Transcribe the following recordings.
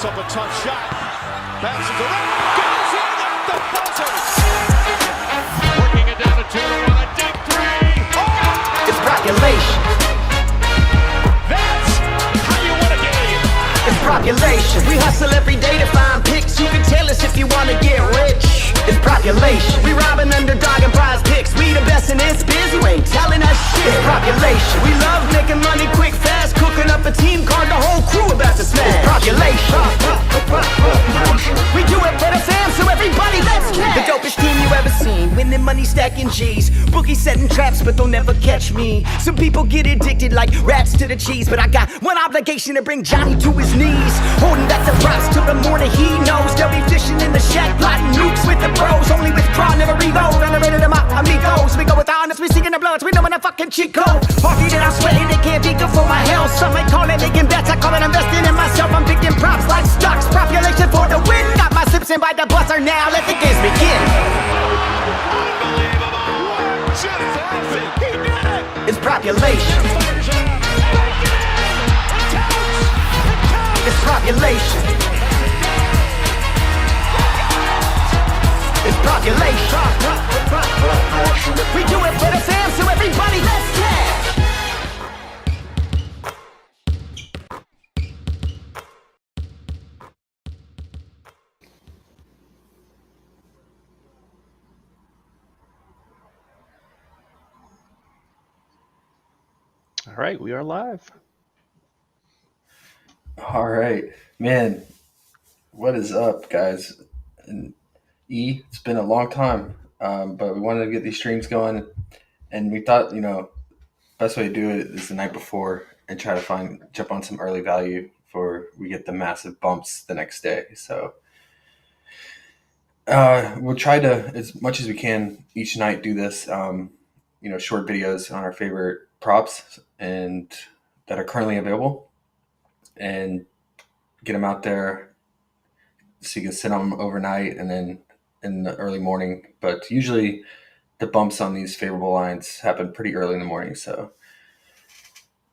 Puts up a tough shot. Bounces around. Goes in at the buzzer. Working it down to 2-1. A deep three. Oh! It's population. That's how you win a game. It's population. We hustle every day to find picks. You can tell us if you want to get rich. It's population. We rob an underdog and prize picks. We the best in this biz. You ain't telling us shit. It's population. We love making money quick, fast. Cooking up a team card. The whole crew about to smash. It's population. We do it for the fam, so everybody let's cash. The dopest team you ever seen. Winning money, stacking G's. Bookies setting traps, but they'll never catch me. Some people get addicted like rats to the cheese, but I got one obligation to bring Johnny to his knees. Holding back the props till the morning he knows. They'll be fishing in the shack, plotting nukes with the pros. Only withdraw, never reload. Underrated them out, amigos. We go with honest, we seeking the bloods. We know when a fucking cheat code. Party that I'm sweating, they can't be good for my health. Some might call it making bets, I call it investing in myself. I'm picking props like stocks, population for the win. Got my sips in by the buzzer now, let the games begin. Unbelievable. Just happened. He did it. It's population. It's population. It's population. We do it for the fam, so everybody let's cash. All right, we are live. All right, man. What is up, guys? And it's been a long time, but we wanted to get these streams going, and we thought, best way to do it is the night before and try to jump on some early value before we get the massive bumps the next day. So we'll try to, as much as we can each night, do this, short videos on our favorite props and that are currently available, and get them out there so you can sit on them overnight and then in the early morning. But usually the bumps on these favorable lines happen pretty early in the morning, so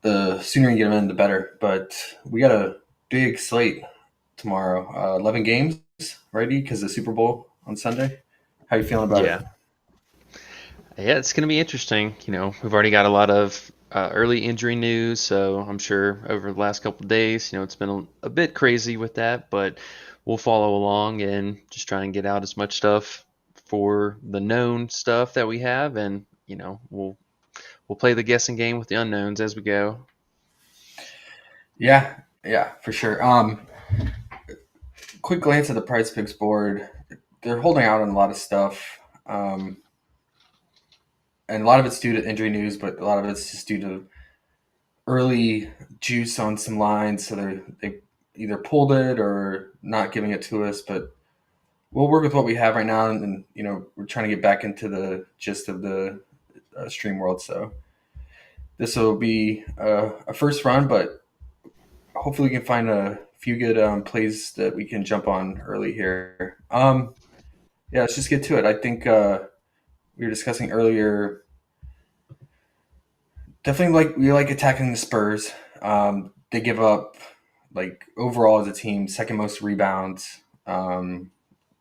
the sooner you get them in, the better. But we got a big slate tomorrow, 11 games, right? Because the Super Bowl on Sunday. How you feeling about it? Yeah, it's going to be interesting. We've already got a lot of early injury news, so I'm sure over the last couple of days, it's been a bit crazy with that, but we'll follow along and just try and get out as much stuff for the known stuff that we have, and we'll play the guessing game with the unknowns as we go. Yeah, for sure. Quick glance at the PrizePicks board. They're holding out on a lot of stuff. And a lot of it's due to injury news, but a lot of it's just due to early juice on some lines. So they either pulled it or not giving it to us. But we'll work with what we have right now. And we're trying to get back into the gist of the stream world. So this will be a first run, but hopefully we can find a few good plays that we can jump on early here. Let's just get to it. I think we were discussing earlier, definitely we like attacking the Spurs. They give up, overall as a team, second most rebounds,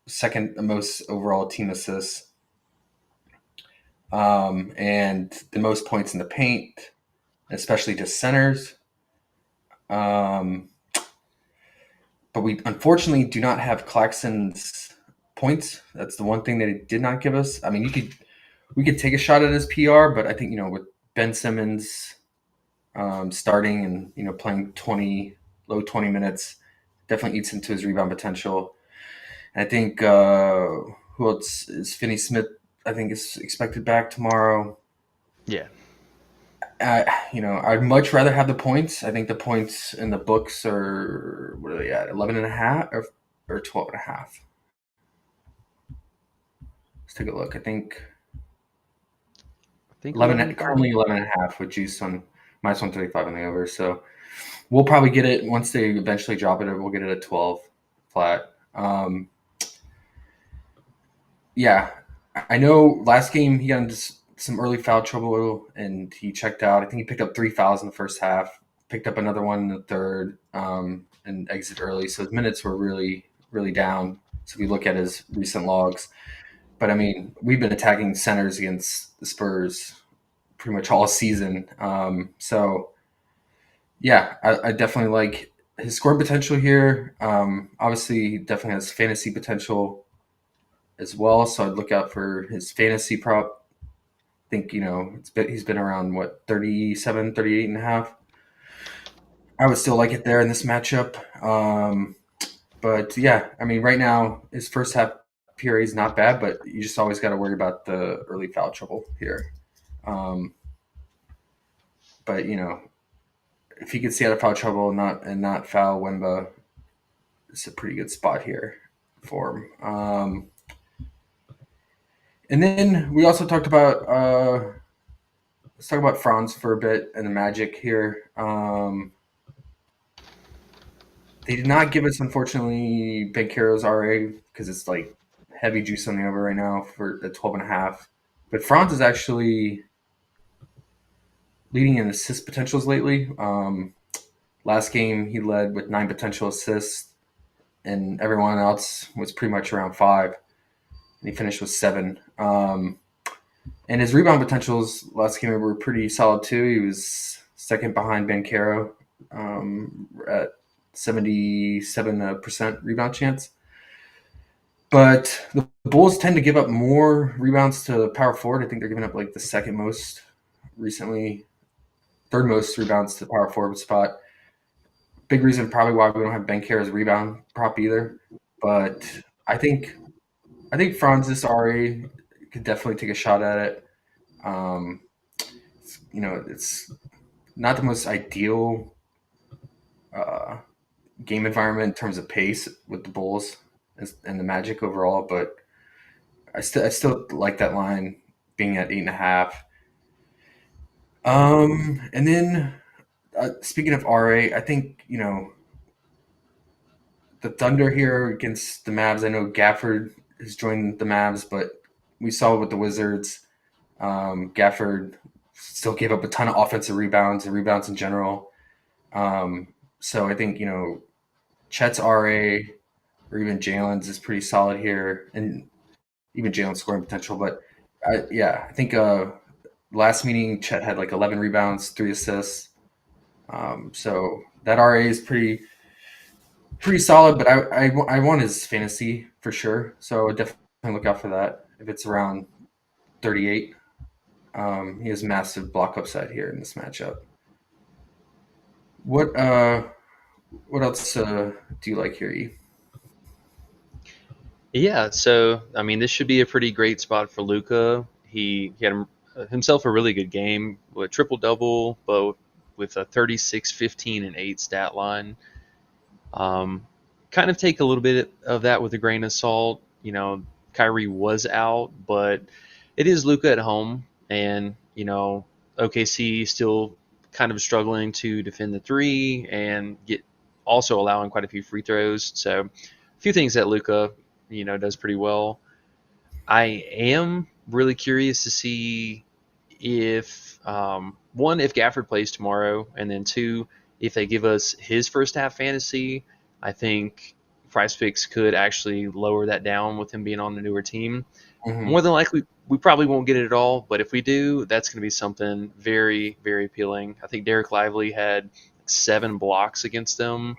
second most overall team assists, and the most points in the paint, especially to centers. But we unfortunately do not have Claxton's points. That's the one thing that it did not give us. I mean, we could take a shot at his PR, but I think with Ben Simmons starting and playing low 20 minutes, definitely eats into his rebound potential. And I think who else is Finney Smith? I think is expected back tomorrow. Yeah. I'd much rather have the points. I think the points in the books are, what are they at, 11.5 or 12.5? Let's take a look. I think 11, currently 11.5 with juice on minus 135 on the over. So we'll probably get it once they eventually drop it. We'll get it at 12 flat. I know last game he got into some early foul trouble and he checked out. I think he picked up 3 fouls in the first half. picked up another one in the third, and exited early. So his minutes were really, really down. So if we look at his recent logs. But I mean, we've been attacking centers against the Spurs pretty much all season. So yeah, I definitely like his scoring potential here. Obviously, he definitely has fantasy potential as well. So I'd look out for his fantasy prop. I think, he's been around what, 37, 38 and a half. I would still like it there in this matchup. But yeah, I mean, right now his first half PRA is not bad, but you just always got to worry about the early foul trouble here. Um, but if he could stay out of foul trouble and not foul Wemba, it's a pretty good spot here for him. And then we also talked about let's talk about Franz for a bit and the Magic here. They did not give us, unfortunately, Bankero's RA because it's like heavy juice on the over right now for the 12.5. But Franz is actually leading in assist potentials lately. Last game he led with 9 potential assists, and everyone else was pretty much around 5. And he finished with 7. And his rebound potentials last game were pretty solid too. He was second behind Bankero at 77% rebound chance. But the Bulls tend to give up more rebounds to power forward. I think they're giving up like the second most recently, third most rebounds to the power forward spot. Big reason probably why we don't have Bankero's rebound prop either. But I think Francis RA could definitely take a shot at it. It's not the most ideal game environment in terms of pace with the Bulls and the Magic overall, but I still like that line being at 8.5. And then speaking of RA, I think the Thunder here against the Mavs. I know Gafford has joined the Mavs, but we saw with the Wizards, Gafford still gave up a ton of offensive rebounds and rebounds in general. So I think Chet's RA or even Jalen's is pretty solid here, and even Jalen's scoring potential. But I think last meeting Chet had like 11 rebounds, 3 assists. So that RA is pretty solid. But I want his fantasy for sure. So definitely look out for that if it's around 38. He has massive block upside here in this matchup. What else do you like here, E? Yeah, so I mean, this should be a pretty great spot for Luca. He had himself a really good game with triple double, but with a 36, 15, and 8 stat line. Kind of take a little bit of that with a grain of salt. Kyrie was out, but it is Luca at home, and OKC still kind of struggling to defend the three and get also allowing quite a few free throws. So a few things that Luca does pretty well. I am really curious to see if one, if Gafford plays tomorrow, and then two, if they give us his first half fantasy. I think PrizePicks could actually lower that down with him being on the newer team. Mm-hmm. More than likely, we probably won't get it at all, but if we do, that's going to be something very, very appealing. I think Derek Lively had 7 blocks against them.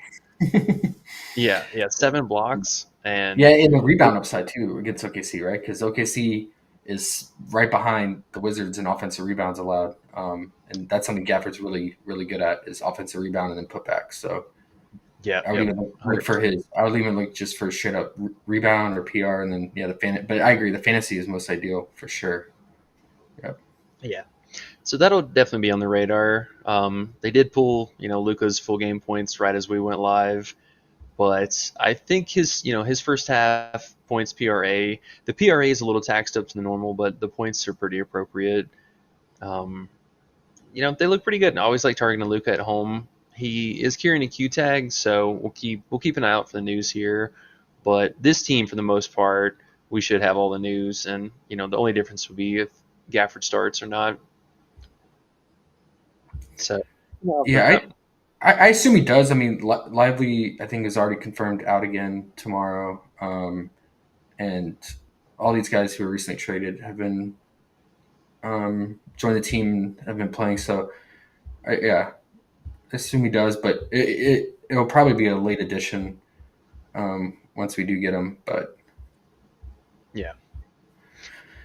Yeah, 7 blocks. And yeah, and the rebound upside too against OKC, right? Because OKC is right behind the Wizards in offensive rebounds allowed, and that's something Gafford's really, really good at is offensive rebound and then putbacks. So yeah, I would even look for his. I would even look just for straight up rebound or PR, and then the fan. But I agree, the fantasy is most ideal for sure. Yep. Yeah. So that'll definitely be on the radar. They did pull, Luca's full game points right as we went live. But I think his first half points PRA, the PRA is a little taxed up to the normal, but the points are pretty appropriate. They look pretty good. And I always like targeting Luca at home. He is carrying a Q tag, so we'll keep an eye out for the news here. But this team, for the most part, we should have all the news, and the only difference would be if Gafford starts or not. So Yeah, I assume he does. I mean, Lively, I think, is already confirmed out again tomorrow. And all these guys who were recently traded have been joined the team, have been playing. So, yeah, I assume he does, but it'll probably be a late addition once we do get him. But Yeah.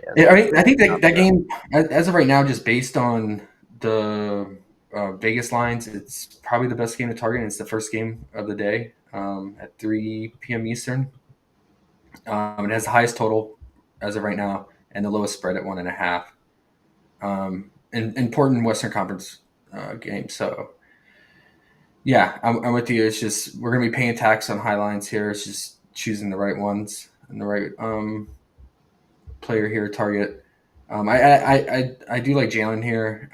Yeah. yeah, I mean, I think Not that sure. game, as of right now, just based on the Vegas lines, it's probably the best game to target. And it's the first game of the day at 3 p.m. Eastern. It has the highest total as of right now and the lowest spread at 1.5. An important Western Conference game. So, yeah, I'm with you. It's just we're going to be paying tax on high lines here. It's just choosing the right ones and the right player here target. I do like Jalen here,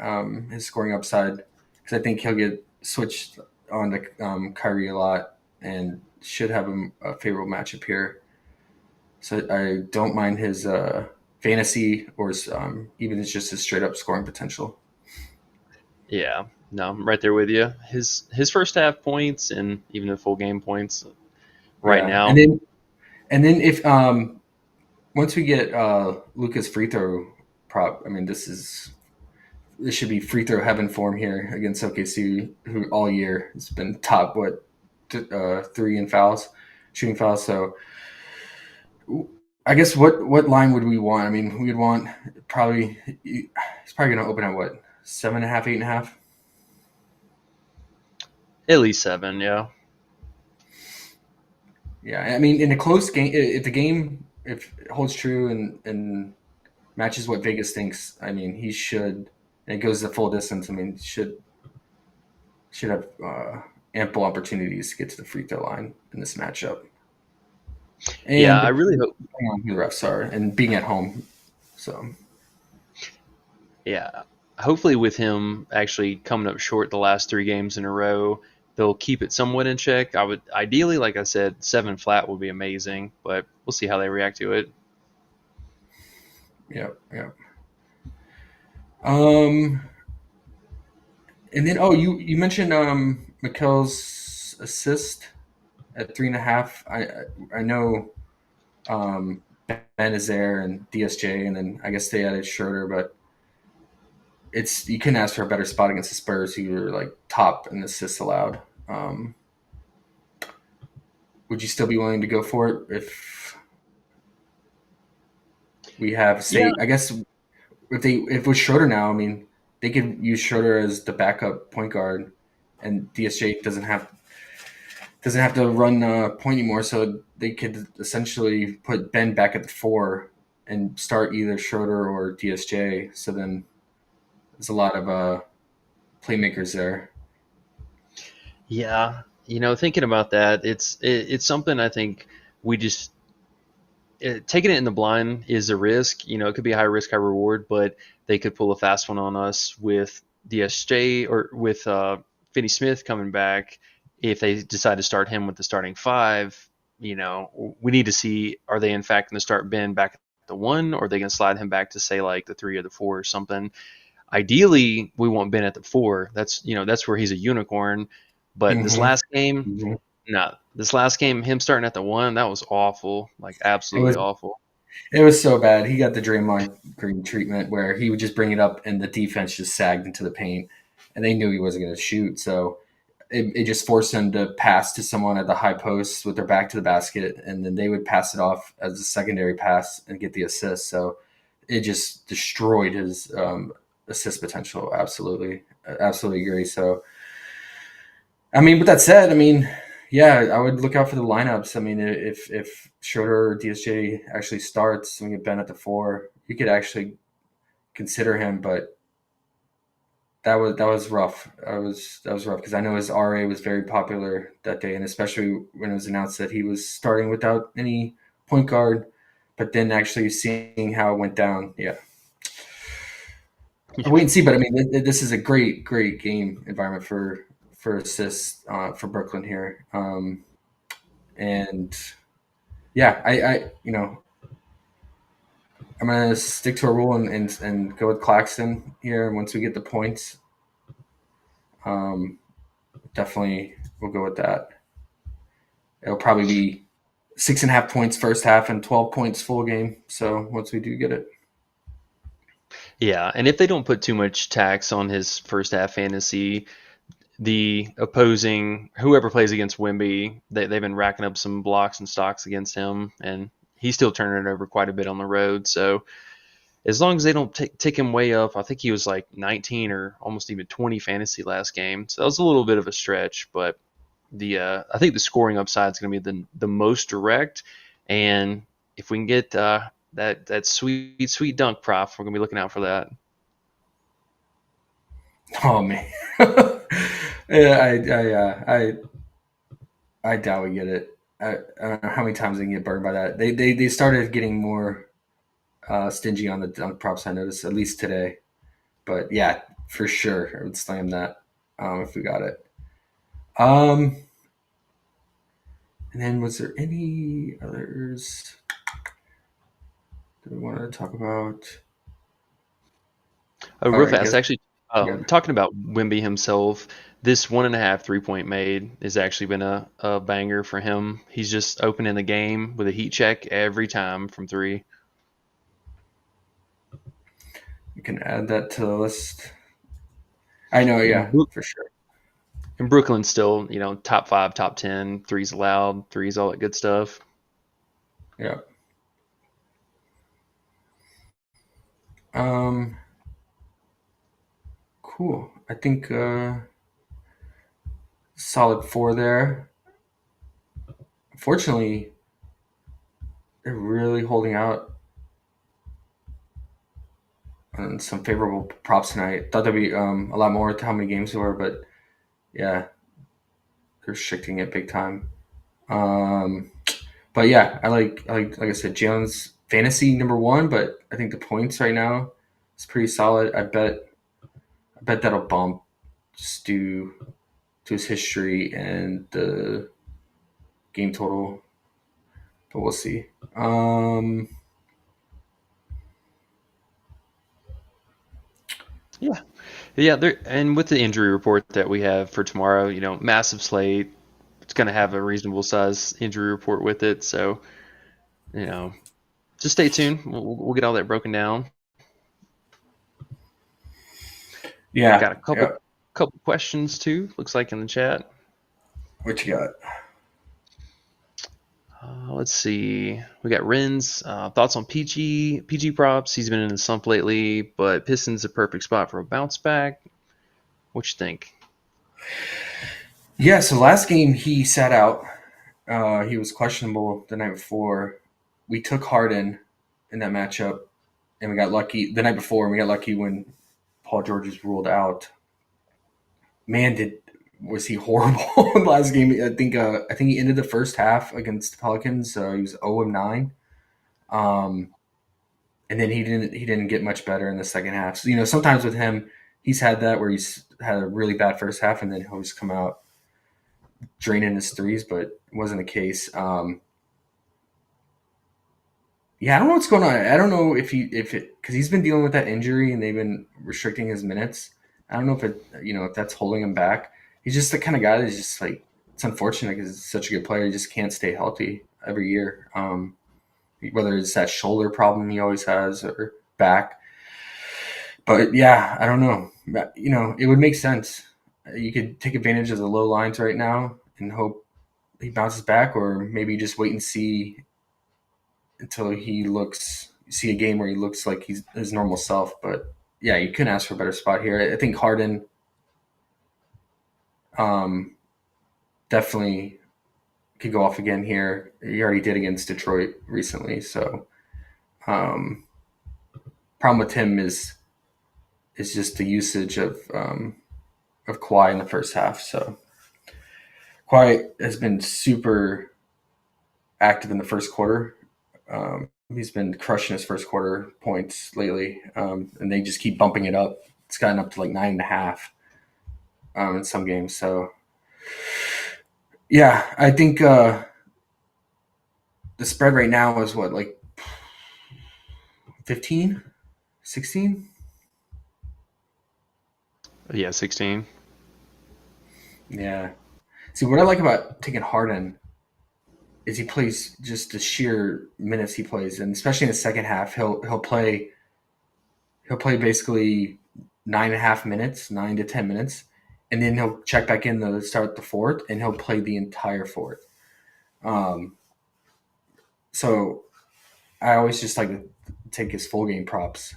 his scoring upside, because I think he'll get switched on to Kyrie a lot and should have a favorable matchup here. So I don't mind his fantasy or his, even it's just his straight up scoring potential. Yeah. No, I'm right there with you. His first half points and even the full game points right Yeah, now. and then if once we get Luca's free throw prop, I mean this should be free throw heaven form here against OKC, who all year has been top three in fouls, shooting fouls. So I guess what line would we want? I mean, we'd want probably he's probably going to open at what 7.5, 8.5. At least 7, yeah. Yeah, I mean, in a close game, if the game if it holds true and matches what Vegas thinks, I mean, he should. And it goes the full distance. I mean, should have ample opportunities to get to the free throw line in this matchup. Yeah, And I really hope. depending on who the refs are and being at home. So Yeah, hopefully with him actually coming up short the last 3 games in a row, they'll keep it somewhat in check. I would ideally, like I said, 7 flat would be amazing, but we'll see how they react to it. yeah, yeah. Um, and then you mentioned Mikel's assist at 3.5. I know Ben is there and DSJ, and then I guess they added Schroeder, but it's you couldn't ask for a better spot against the Spurs, who were like top in assists allowed. Um, would you still be willing to go for it if we have Yeah, say? I guess if with Schroeder now, I mean, they could use Schroeder as the backup point guard, and DSJ doesn't have to run point anymore, so they could essentially put Ben back at the 4 and start either Schroeder or DSJ. So then there's a lot of playmakers there. yeah. Thinking about that, it's something I think we just taking it in the blind is a risk. It could be a high risk, high reward, but they could pull a fast one on us with DSJ or with Finney Smith coming back. If they decide to start him with the starting five, we need to see, are they in fact going to start Ben back at the 1, or are they going to slide him back to say like the 3 or the 4 or something? Ideally, we want Ben at the 4. That's where he's a unicorn. But this Mm-hmm. last game, Mm-hmm. no, this last game, him starting at the 1, that was awful, like It absolutely was awful. it was so bad. He got the Draymond Green treatment where he would just bring it up and the defense just sagged into the paint, and they knew he wasn't going to shoot. So it just forced him to pass to someone at the high post with their back to the basket, and then they would pass it off as a secondary pass and get the assist. So it just destroyed his assist potential. Absolutely, absolutely agree. So I mean, with that said, I mean, yeah, I would look out for the lineups. I mean, if Schroeder or DSJ actually starts and we get Ben at the 4, you could actually consider him. But that was rough. That was rough because I know his RA was very popular that day, and especially when it was announced that he was starting without any point guard. But then actually seeing how it went down, yeah, I'll wait and see. But I mean, this is a great game environment for assists for Brooklyn here. And yeah, I'm gonna stick to a rule and go with Claxton here. And once we get the points, um, definitely we'll go with that. It'll probably be 6.5 points first half and 12 points full game. So once we do get it. Yeah, and if they don't put too much tax on his first half fantasy, the opposing whoever plays against Wimby, they've been racking up some blocks and stocks against him, and he's still turning it over quite a bit on the road. So as long as they don't take him way up, I think he was like 19 or almost even 20 fantasy last game. So that was a little bit of a stretch, but I think the scoring upside is going to be the most direct, and if we can get that sweet dunk prop, we're going to be looking out for that. Oh man, yeah, I doubt we get it. I don't know how many times they can get burned by that. They started getting more stingy on the dunk props. I noticed at least today, but yeah, for sure I would slam that if we got it. Um, and then was there any others that we wanted to talk about? Oh, All real right, I fast, guess actually, yeah. talking about Wimby himself, this 1.5 3-point made has actually been a banger for him. He's just opening the game with a heat check every time from three. We can add that to the list. I know, And, yeah, Brook- for sure. and Brooklyn's still, top five, top 10, threes allowed, threes, all that good stuff. Yeah. Um, cool. I think solid four there. Unfortunately, they're really holding out on some favorable props tonight. Thought there'd be a lot more to how many games there were, but yeah, they're restricting it big time. Um, but yeah, like I said, Jones fantasy number one, but I think the points right now is pretty solid. I bet that'll bump just due to his history and the game total, but we'll see. Yeah. Yeah, and with the injury report that we have for tomorrow, massive slate. It's going to have a reasonable size injury report with it. So, you know, just stay tuned. We'll get all that broken down. Yeah, Got a yeah. couple questions too. Looks like in the chat. What you got? Let's see. We got Ren's thoughts on PG props. He's been in the slump lately, but Pistons a perfect spot for a bounce back. What you think? Yeah, so last game he sat out. He was questionable the night before. We took Harden in that matchup, and we got lucky the night before. And we got lucky when Paul George was ruled out. Man, was he horrible in the last game? I think he ended the first half against the Pelicans. He was 0-9. Um, and then he didn't get much better in the second half. So sometimes with him, he's had that where he's had a really bad first half, and then he'll just come out draining his threes, but it wasn't the case. Yeah, I don't know what's going on. I don't know if it because he's been dealing with that injury and they've been restricting his minutes. I don't know if that's holding him back. He's just the kind of guy that's just like it's unfortunate because he's such a good player. He just can't stay healthy every year. Whether it's that shoulder problem he always has or back. But yeah, I don't know. It would make sense. You could take advantage of the low lines right now and hope he bounces back, or maybe just wait and see until he see a game where he looks like he's his normal self. But yeah, you couldn't ask for a better spot here. I think Harden um, definitely could go off again here. He already did against Detroit recently. So problem with him is just the usage of Kawhi in the first half. So Kawhi has been super active in the first quarter. He's been crushing his first quarter points lately, and they just keep bumping it up. It's gotten up to like 9.5 in some games. So, yeah, I think the spread right now is what, like 15, 16? Yeah, 16. Yeah. See, what I like about taking Harden is he plays just the sheer minutes he plays, and especially in the second half, he'll play basically 9.5 minutes, 9 to 10 minutes, and then he'll check back in to start the fourth, and he'll play the entire fourth. Um, so I always just like to take his full game props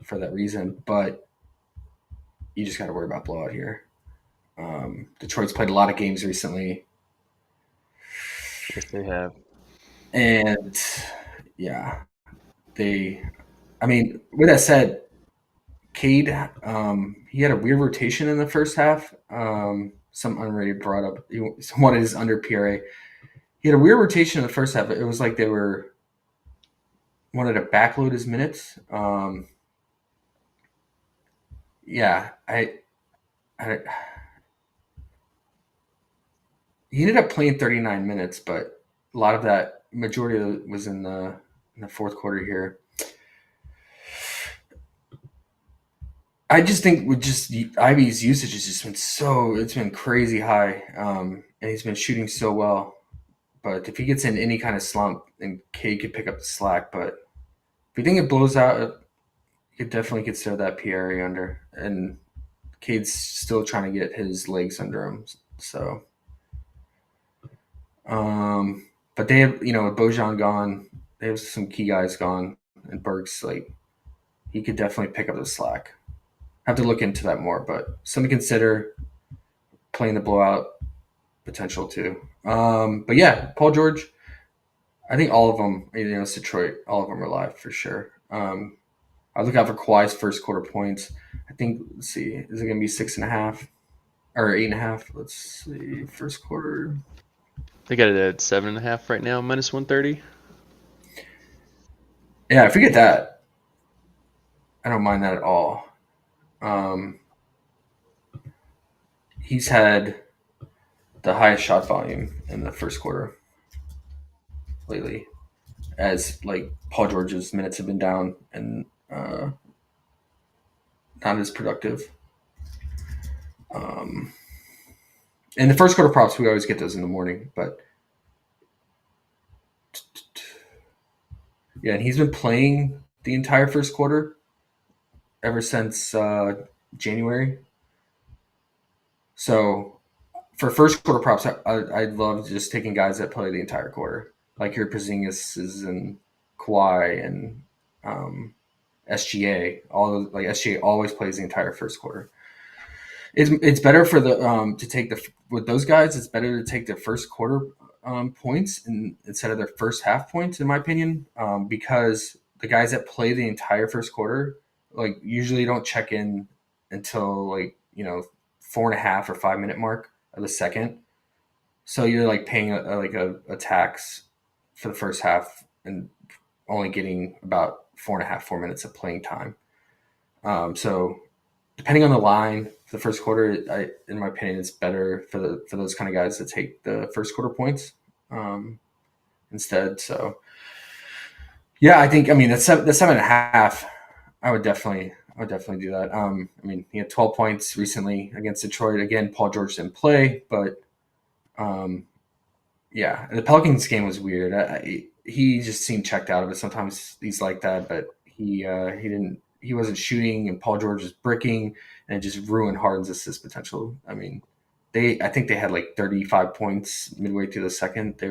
for that reason, but you just got to worry about blowout here. Detroit's played a lot of games recently, Yes, they have. and yeah, they. I mean, with that said, Cade, he had a weird rotation in the first half. Some unrated brought up he wanted his under PRA. He had a weird rotation in the first half. It was like they were wanted to backload his minutes. Yeah, I he ended up playing 39 minutes, but a lot of that majority of it was in the fourth quarter here. I just think with just Ivy's usage has just been it's been crazy high, and he's been shooting so well. But if he gets in any kind of slump, then Cade could pick up the slack. But if you think it blows out, you could definitely consider that PRA under. And Cade's still trying to get his legs under him. So, but they have, with Bojan gone, they have some key guys gone, and Burks, like, he could definitely pick up the slack. Have to look into that more, but something to consider playing the blowout potential too. But yeah, Paul George, I think all of them, it's Detroit, all of them are live for sure. I look out for Kawhi's first quarter points. I think, let's see, is it going to be 6.5 or 8.5? Let's see, first quarter. They got it at 7.5 right now, minus 130. Yeah, I forget that. I don't mind that at all. He's had the highest shot volume in the first quarter lately, as like Paul George's minutes have been down and not as productive. And the first quarter props, we always get those in the morning, but yeah, and he's been playing the entire first quarter ever since January. So for first quarter props, I love just taking guys that play the entire quarter, like your Porzingis and Kawhi and SGA. All like SGA always plays the entire first quarter. It's better for the to take the with those guys. It's better to take the first quarter points instead of their first half points, in my opinion, because the guys that play the entire first quarter like usually don't check in until like 4.5 or 5 minute mark of the second. So you're like paying a tax for the first half and only getting about 4.5 4 minutes of playing time. So depending on the line for the first quarter, in my opinion, it's better for those kind of guys to take the first quarter points instead. So yeah, I think the 7.5, I would definitely do that. He had 12 points recently against Detroit. Again, Paul George didn't play, but yeah, the Pelicans game was weird. He just seemed checked out of it. Sometimes he's like that, but he didn't. He wasn't shooting, and Paul George was bricking, and it just ruined Harden's assist potential. I think they had like 35 points midway through the second. They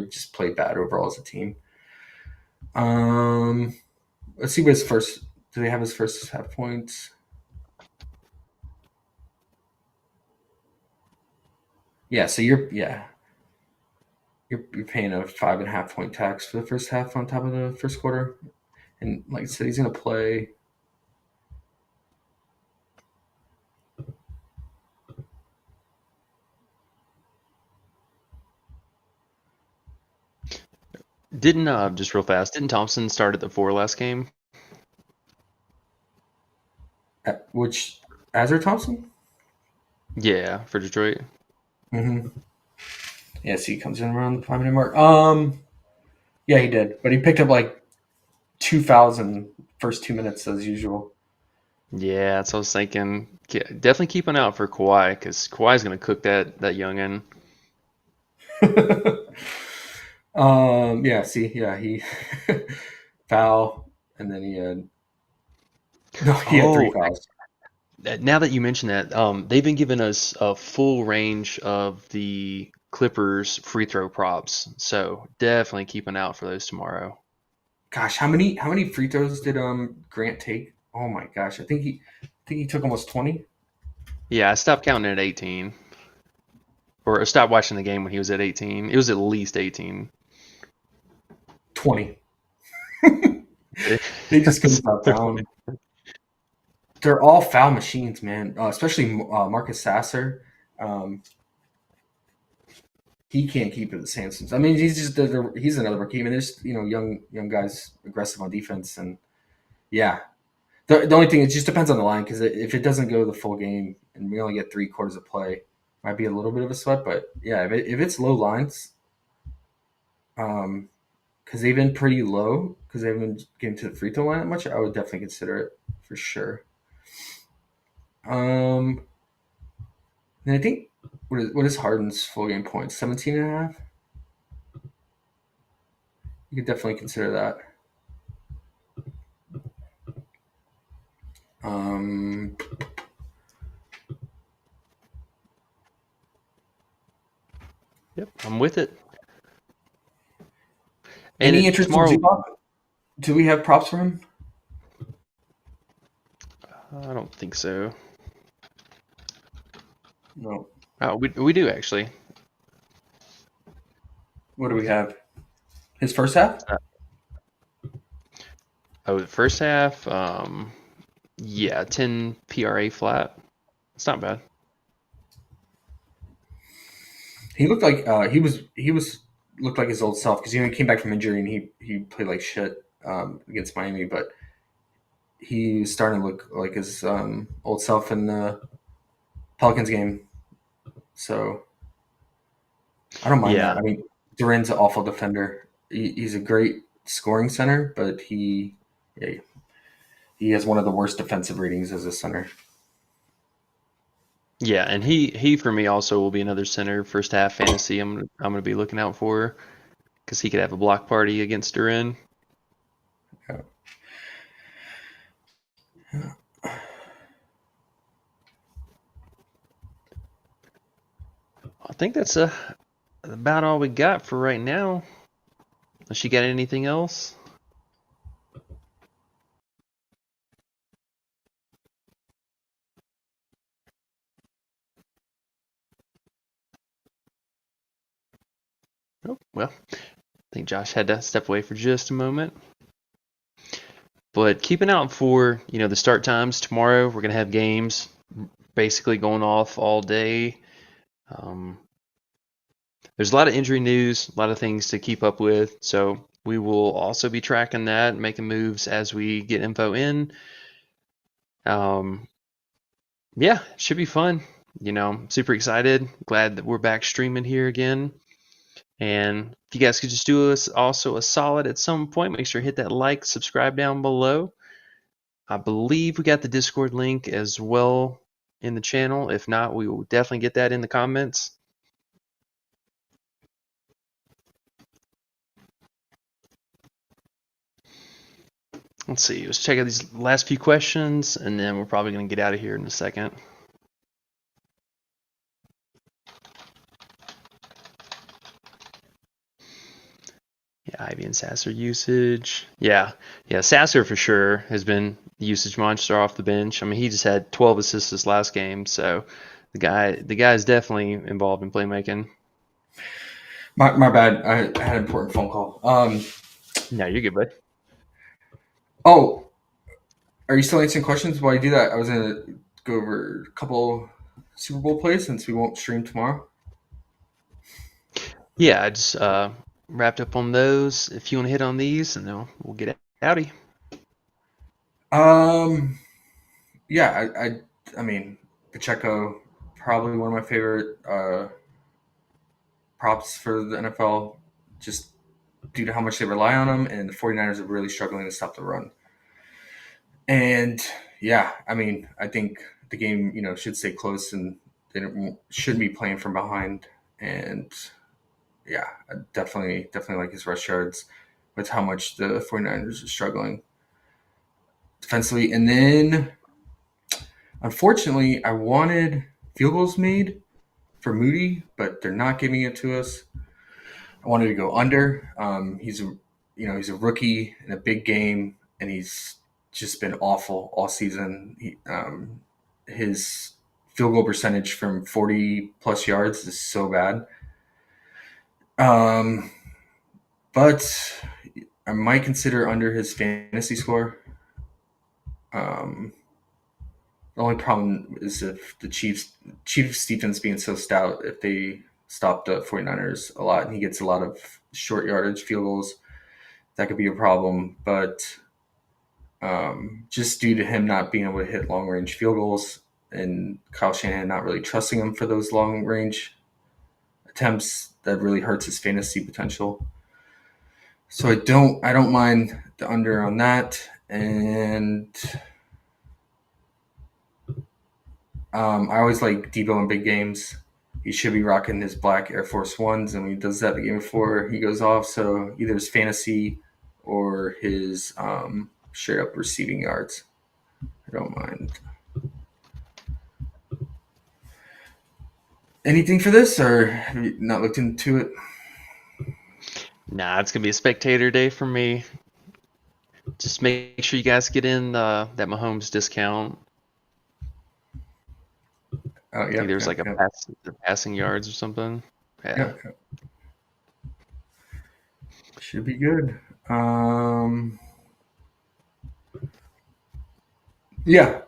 just played bad overall as a team. Let's see what his first. Do they have his first half points? Yeah. So you're paying a 5.5 point tax for the first half on top of the first quarter, and like I said, he's gonna play. Didn't just real fast? Didn't Thompson start at the 4 last game? Which Azar Thompson? Yeah, for Detroit. Mm-hmm. Yeah, so he comes in around the 5 minute mark. Yeah, he did, but he picked up like 2,000 first 2 minutes as usual. Yeah, that's what I was thinking. Definitely keep an eye out for Kawhi because Kawhi's going to cook that youngin. Yeah, see, yeah, he foul, and then he had no, he had three Oh, fouls. now that you mention that, they've been giving us a full range of the Clippers free throw props, so definitely keep an eye out for those tomorrow. Gosh, how many free throws did Grant take? Oh my gosh, I think he took almost 20. Yeah, I stopped counting at 18, or I stopped watching the game when he was at 18. It was at least 18. 20. They just couldn't stop fouling. They're all foul machines, man. Especially Marcus Sasser. Um, he can't keep it at the Sansons. I mean, he's another rookie. I mean, there's young guys aggressive on defense, and yeah. The only thing, it just depends on the line, because if it doesn't go the full game and we only get 3 quarters of play, might be a little bit of a sweat. But yeah, if it's low lines, because they've been pretty low because they haven't been getting to the free throw line that much, I would definitely consider it for sure. Um, and I think what is Harden's full game points? 17 and a half. You could definitely consider that. Um, Yep, I'm with it. And any interest in tomorrow, Zubac? Do we have props for him? I don't think so. No. We do actually. What do we have? His first half? Oh, the first half, yeah, 10 PRA flat. It's not bad. He looked like he was looked like his old self, because he came back from injury and he played like shit against Miami, but he's starting to look like his old self in the Pelicans game. So I don't mind that. Yeah, I mean, Duran's an awful defender. He's a great scoring center, but yeah, he has one of the worst defensive ratings as a center. yeah, and he for me also will be another center first half fantasy. I'm gonna be looking out for because he could have a block party against Duran. I think that's about all we got for right now. Unless you got anything else? Oh, well, I think Josh had to step away for just a moment. But keeping out for, the start times tomorrow, we're going to have games basically going off all day. Um, there's a lot of injury news, a lot of things to keep up with. So we will also be tracking that, making moves as we get info in. Um, yeah, it should be fun. Super excited. Glad that we're back streaming here again. And if you guys could just do us also a solid at some point, make sure to hit that like, subscribe down below. I believe we got the Discord link as well in the channel. If not, we will definitely get that in the comments. Let's see. Let's check out these last few questions, and then we're probably going to get out of here in a second. Yeah, Ivy and Sasser usage. Yeah, Sasser for sure has been the usage monster off the bench. I mean, he just had 12 assists this last game, so the guy is definitely involved in playmaking. My bad. I had an important phone call. No, you're good, bud. Oh, are you still answering questions while you do that? I was gonna go over a couple Super Bowl plays since we won't stream tomorrow. Yeah, I just wrapped up on those. If you want to hit on these, and then we'll get outy. Um, yeah, I mean, Pacheco, probably one of my favorite props for the NFL, just due to how much they rely on him, and the 49ers are really struggling to stop the run. And yeah, I mean, I think the game, should stay close and they should be playing from behind. And yeah, I definitely like his rush yards with how much the 49ers are struggling defensively. And then, unfortunately, I wanted field goals made for Moody, but they're not giving it to us. I wanted to go under. He's a rookie in a big game, and he's just been awful all season. His field goal percentage from 40 plus yards is so bad. But I might consider under his fantasy score. The only problem is if the Chiefs defense being so stout, if they stop the 49ers a lot and he gets a lot of short yardage field goals, that could be a problem. But just due to him not being able to hit long range field goals and Kyle Shanahan not really trusting him for those long range attempts, that really hurts his fantasy potential. So I don't mind the under on that. And I always like Debo in big games. He should be rocking his black Air Force Ones, and when he does that the game before he goes off, so either his fantasy or his straight up receiving yards. I don't mind. Anything for this, or have you not looked into it? Nah, it's gonna be a spectator day for me. Just make sure you guys get in that Mahomes discount. Oh, I yeah. think there's Yeah, like a passing yards or something. Yeah. yeah. Should be good. Yeah.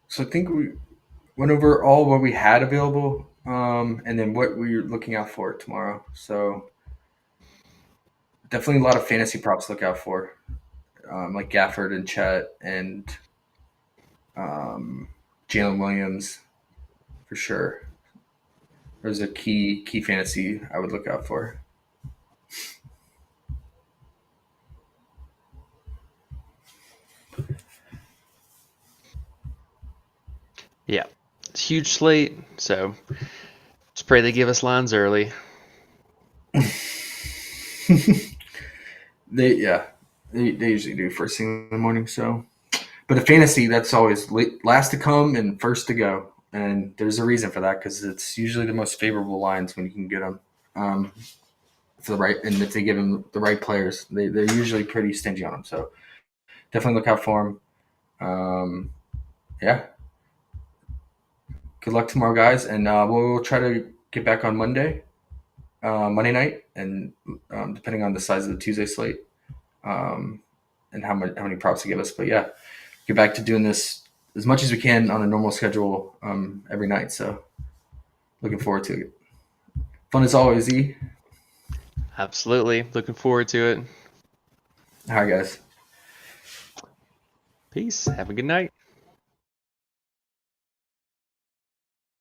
So I think we went over all what we had available, and then what we're looking out for tomorrow. So definitely a lot of fantasy props to look out for, like Gafford and Chet and Jalen Williams for sure. There's a key fantasy I would look out for. Yeah. It's a huge slate, so just pray they give us lines early. They usually do first thing in the morning. So, but the fantasy, that's always last to come and first to go, and there's a reason for that because it's usually the most favorable lines when you can get them. For the right, and if they give them the right players, they're usually pretty stingy on them. So definitely look out for them. Yeah. Good luck tomorrow, guys, and we'll try to get back on Monday night, and depending on the size of the Tuesday slate, and how many props to give us. But yeah, get back to doing this as much as we can on a normal schedule every night. So looking forward to it. Fun as always, E. Absolutely. Looking forward to it. All right, guys. Peace. Have a good night.